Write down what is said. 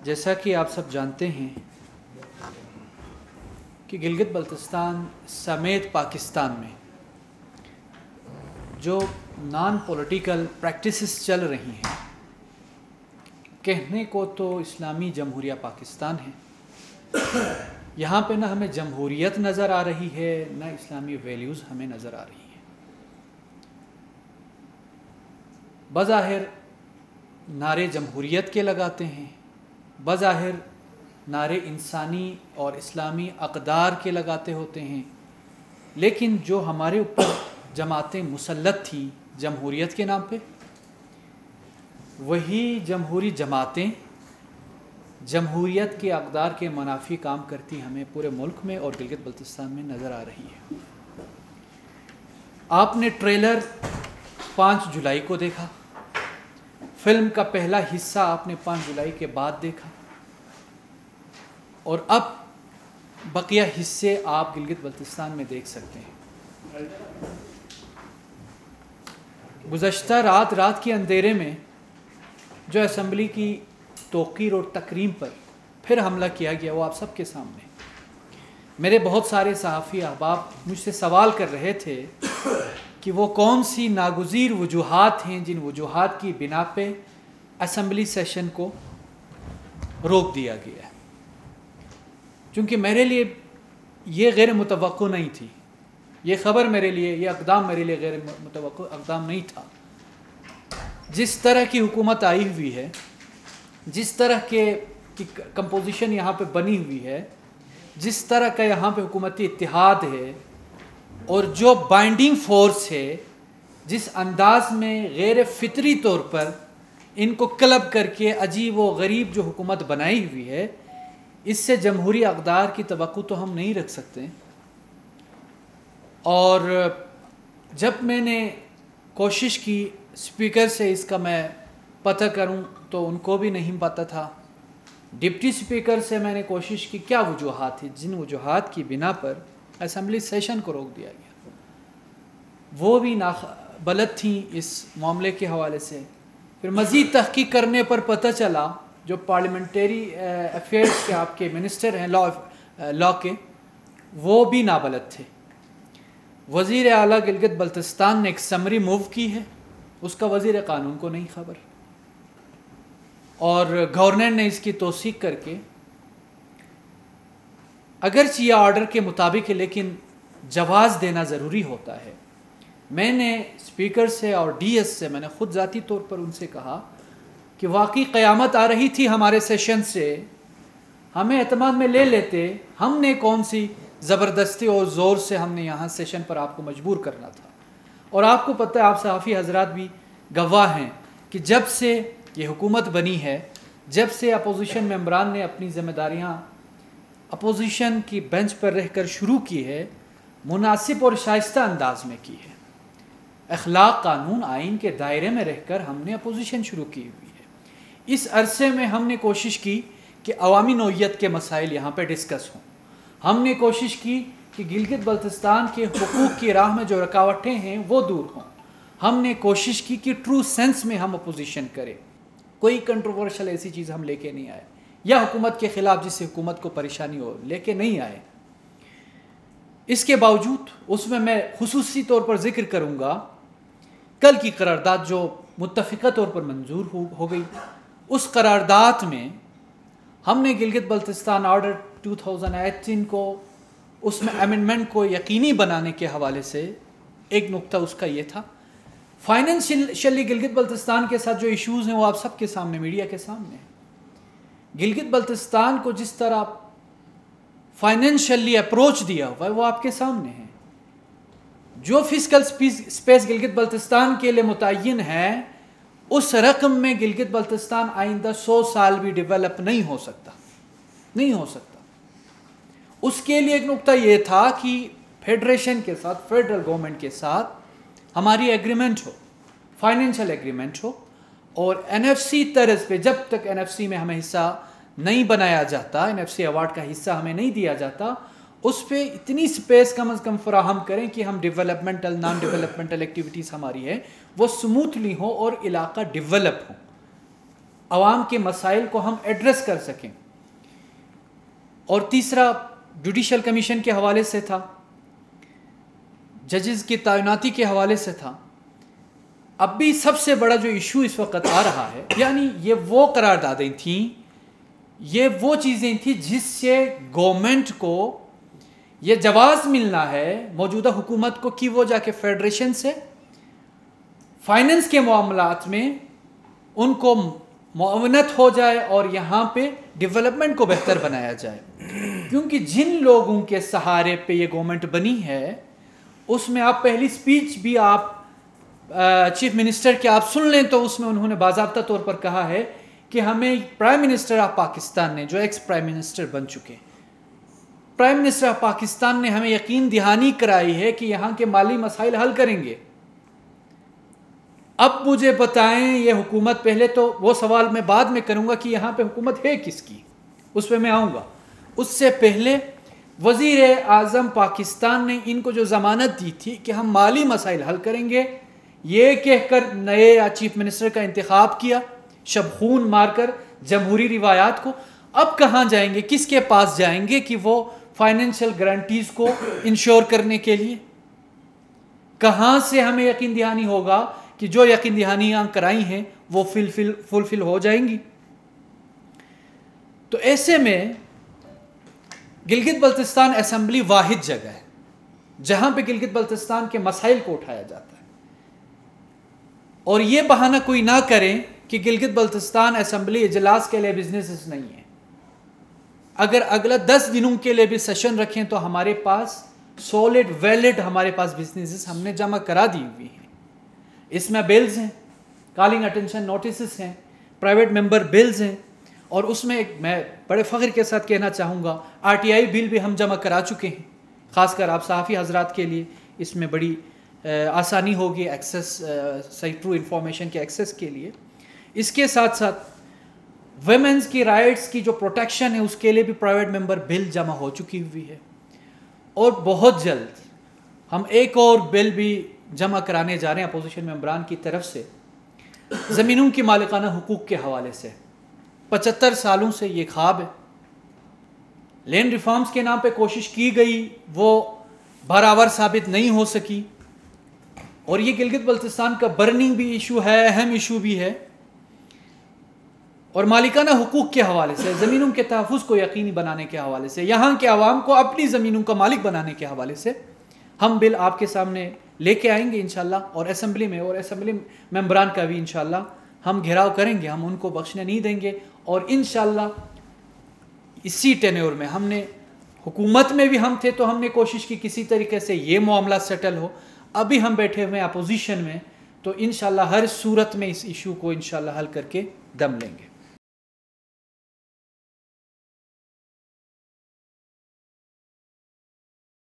जैसा कि आप सब जानते हैं कि गिलगित बल्तिस्तान समेत पाकिस्तान में जो नॉन पॉलिटिकल प्रैक्टिसेस चल रही हैं, कहने को तो इस्लामी जमहूरिया पाकिस्तान है। यहाँ पे ना हमें जमहूरियत नज़र आ रही है, ना इस्लामी वैल्यूज़ हमें नज़र आ रही हैं। बज़ाहिर नारे जमहूरियत के लगाते हैं, बज़ाहिर नारे इंसानी और इस्लामी अक़दार के लगाते होते हैं, लेकिन जो हमारे ऊपर जमातें मुसल्लत थी जमहूरियत के नाम पे, वही जमहूरी जमातें जमहूरियत के अक़दार के मुनाफी काम करती हमें पूरे मुल्क में और गिलगित बल्तिस्तान में नज़र आ रही है। आपने ट्रेलर 5 जुलाई को देखा, फिल्म का पहला हिस्सा आपने 5 जुलाई के बाद देखा, और अब बकिया हिस्से आप गिलगित बल्तिस्तान में देख सकते हैं। गुज़श्ता रात के अंधेरे में जो असम्बली की तोक़ीर और तकरीम पर फिर हमला किया गया, वो आप सबके सामने। मेरे बहुत सारे सहाफ़ी अहबाब मुझसे सवाल कर रहे थे कि वो कौन सी नागुज़ीर वजूहात हैं जिन वजूहात की बिना पे असम्बली सेशन को रोक दिया गया है। चूँकि मेरे लिए ये गैर मुतवक्को नहीं थी, ये ख़बर मेरे लिए, ये अक़दाम मेरे लिए गैर मुतवक्को अक़दाम नहीं था। जिस तरह की हुकूमत आई हुई है, जिस तरह की कंपोजिशन यहाँ पे बनी हुई है, जिस तरह का यहाँ पे हुकूमती इत्तिहाद है, और जो बाइंडिंग फोर्स है, जिस अंदाज में गैर फितरी तौर पर इनको क्लब करके अजीब व गरीब जो हुकूमत बनाई हुई है, इससे जमहूरी अक़दार की तवक्को तो हम नहीं रख सकते। और जब मैंने कोशिश की स्पीकर से इसका मैं पता करूं, तो उनको भी नहीं पता था। डिप्टी स्पीकर से मैंने कोशिश की क्या वजूहात थी जिन वजूहात की बिना पर असम्बली सेशन को रोक दिया गया, वो भी नाबलद थी इस मामले के हवाले से। फिर मज़ीद तहक़ीक़ करने पर पता चला जो पार्लियामेंट्री अफेयर्स के आपके मिनिस्टर हैं लॉ के, वो भी नाबलद थे। वज़ीर आला गिलगित बल्तिस्तान ने एक समरी मूव की है, उसका वज़ीर क़ानून को नहीं खबर, और गवर्नर ने इसकी तौसीक़ करके, अगरचे ये ऑर्डर के मुताबिक है लेकिन जवाज़ देना ज़रूरी होता है। मैंने स्पीकर से और DS से मैंने ख़ुद ज़ाती तौर पर उनसे कहा कि वाकई क़यामत आ रही थी हमारे सेशन से, हमें एतमाद में ले लेते, हमने कौन सी ज़बरदस्ती और ज़ोर से हमने यहाँ सेशन पर आपको मजबूर करना था। और आपको पता है, आप सहाफ़ी हजरात भी गवाह हैं कि जब से ये हुकूमत बनी है, जब से अपोजिशन मेंबरान ने अपनी ज़िम्मेदारियाँ अपोजिशन की बेंच पर रहकर शुरू की है, मुनासिब और शाइस्ता अंदाज में की है। अखलाक, कानून, आइन के दायरे में रहकर हमने अपोजिशन शुरू की हुई है। इस अरसे में हमने कोशिश की कि अवामी नौइयत के मसाइल यहाँ पर डिस्कस हों। हमने कोशिश की कि गिलगित बल्तिस्तान के हुकूक़ की राह में जो रुकावटें हैं वो दूर हों। हमने कोशिश की कि ट्रू सेंस में हम अपोजिशन करें, कोई कंट्रोवर्शियल ऐसी चीज़ हम लेके नहीं आए, या हुकूमत के ख़िलाफ़ जिससे हुकूमत को परेशानी हो, लेके नहीं आए। इसके बावजूद उसमें मैं खुसूसी तौर पर ज़िक्र करूँगा कल की करारदाद जो मुत्तफ़िक़ा तौर पर मंजूर हो गई। उस करारदाद में हमने गिलगित बल्तिस्तान ऑर्डर 2018 को, उसमें अमेंडमेंट को यकीनी बनाने के हवाले से एक नुक्ता उसका ये था, फाइनेंशियली गिलगित बल्तिस्तान के साथ जो इश्यूज़ हैं वो आप सबके सामने, मीडिया के सामने हैं। गिलगित बल्तिस्तान को जिस तरह फाइनेंशियली अप्रोच दिया हुआ है वो आपके सामने है। जो फिस्कल स्पेस गिलगित बल्तिस्तान के लिए मुतय्यन है, उस रकम में गिलगित बल्तिस्तान आइंदा 100 साल भी डेवलप नहीं हो सकता, नहीं हो सकता। उसके लिए एक नुक्ता ये था कि फेडरेशन के साथ, फेडरल गवर्नमेंट के साथ हमारी एग्रीमेंट हो, फाइनेंशियल एग्रीमेंट हो, और NFC तरज पे जब तक NFC में हमें हिस्सा नहीं बनाया जाता, NFC अवार्ड का हिस्सा हमें नहीं दिया जाता, उस पर इतनी स्पेस कम अज़ कम फराहम करें कि हम डेवलपमेंटल, नॉन डेवलपमेंटल एक्टिविटीज़ हमारी है वो स्मूथली हो और इलाका डेवलप हो। आवाम के मसाइल को हम एड्रेस कर सकें। और तीसरा जुडिशल कमीशन के हवाले से था, जजेस की तैनाती के हवाले से था। अब भी सबसे बड़ा जो इशू इस वक्त आ रहा है, यानी ये वो करारदादें थीं, ये वो चीज़ें थी जिससे गवर्नमेंट को ये जवाज़ मिलना है मौजूदा हुकूमत को कि वो जाके फेडरेशन से फाइनेंस के मामलात में उनको मुआवनत हो जाए और यहाँ पे डेवलपमेंट को बेहतर बनाया जाए। क्योंकि जिन लोगों के सहारे पे ये गवर्नमेंट बनी है, उसमें आप पहली स्पीच भी आप चीफ मिनिस्टर के आप सुन लें तो उसमें उन्होंने बाज़ाब्ता तौर पर कहा है कि हमें प्राइम मिनिस्टर ऑफ पाकिस्तान ने, जो एक्स प्राइम मिनिस्टर बन चुके, प्राइम मिनिस्टर ऑफ पाकिस्तान ने हमें यकीन दहानी कराई है कि यहाँ के माली मसाइल हल करेंगे। अब मुझे बताएं ये हुकूमत, पहले तो वो सवाल मैं बाद में करूँगा कि यहाँ पे हुकूमत है किसकी, उस पर मैं आऊँगा। उससे पहले वज़ीर आज़म पाकिस्तान ने इनको जो ज़मानत दी थी कि हम माली मसाइल हल करेंगे, ये कहकर नए चीफ मिनिस्टर का इंतखाब किया, शबखून मारकर जमहूरी रिवायात को। अब कहाँ जाएंगे, किसके पास जाएंगे कि वो फाइनेंशियल गारंटीज़ को इंश्योर करने के लिए? कहाँ से हमें यकीन दहानी होगा कि जो यकीन दहानियाँ कराई हैं वो फुलफिल हो जाएंगी? तो ऐसे में गिलगित बल्तिस्तान असेंबली वाहिद जगह है जहाँ पे गिलगित बल्तिस्तान के मसाइल को उठाया जाता है। और ये बहाना कोई ना करें कि गिलगित बल्तिस्तान असेंबली इजलास के लिए बिजनेस नहीं है। अगर अगला 10 दिनों के लिए भी सेशन रखें तो हमारे पास सॉलिड वैलिड हमारे पास बिजनेसेस हमने जमा करा दी हुई हैं। इसमें बिल्स हैं, कॉलिंग अटेंशन नोटिस हैं, प्राइवेट मेंबर बिल्स हैं, और उसमें एक मैं बड़े फ़ख्र के साथ कहना चाहूँगा RTI बिल भी हम जमा करा चुके हैं। ख़ासकर आप सहाफ़ी हजरात के लिए इसमें बड़ी आसानी होगी एक्सेस, सही ट्रू इन्फॉर्मेशन के एक्सेस के लिए। इसके साथ साथ वुमेन्स की राइट्स की जो प्रोटेक्शन है उसके लिए भी प्राइवेट मेंबर बिल जमा हो चुकी हुई है। और बहुत जल्द हम एक और बिल भी जमा कराने जा रहे हैं अपोजिशन मेंबरान की तरफ से, ज़मीनों की मालिकाना हुकूक के हवाले से। 75 सालों से ये ख्वाब है, लैंड रिफॉर्म्स के नाम पे कोशिश की गई, वो बराबर साबित नहीं हो सकी। और ये गिलगित बल्तिस्तान का बर्निंग भी इशू है, अहम इशू भी है। और मालिकाना हुकूक के हवाले से, ज़मीनों के तहफ़्फ़ुज़ को यकीनी बनाने के हवाले से, यहाँ के आवाम को अपनी ज़मीनों का मालिक बनाने के हवाले से हम बिल आपके सामने लेके आएंगे इंशाल्लाह। और असेंबली में और असेंबली मेंबरान का भी इंशाल्लाह हम घेराव करेंगे, हम उनको बख्शने नहीं देंगे। और इंशाल्लाह इसी टेन्योर में हमने हुकूमत में भी हम थे तो हमने कोशिश की किसी तरीके से ये मामला सेटल हो। अभी हम बैठे हुए हैं अपोजिशन में, तो इंशाल्लाह हर सूरत में इस इशू को इंशाल्लाह हल करके दम लेंगे।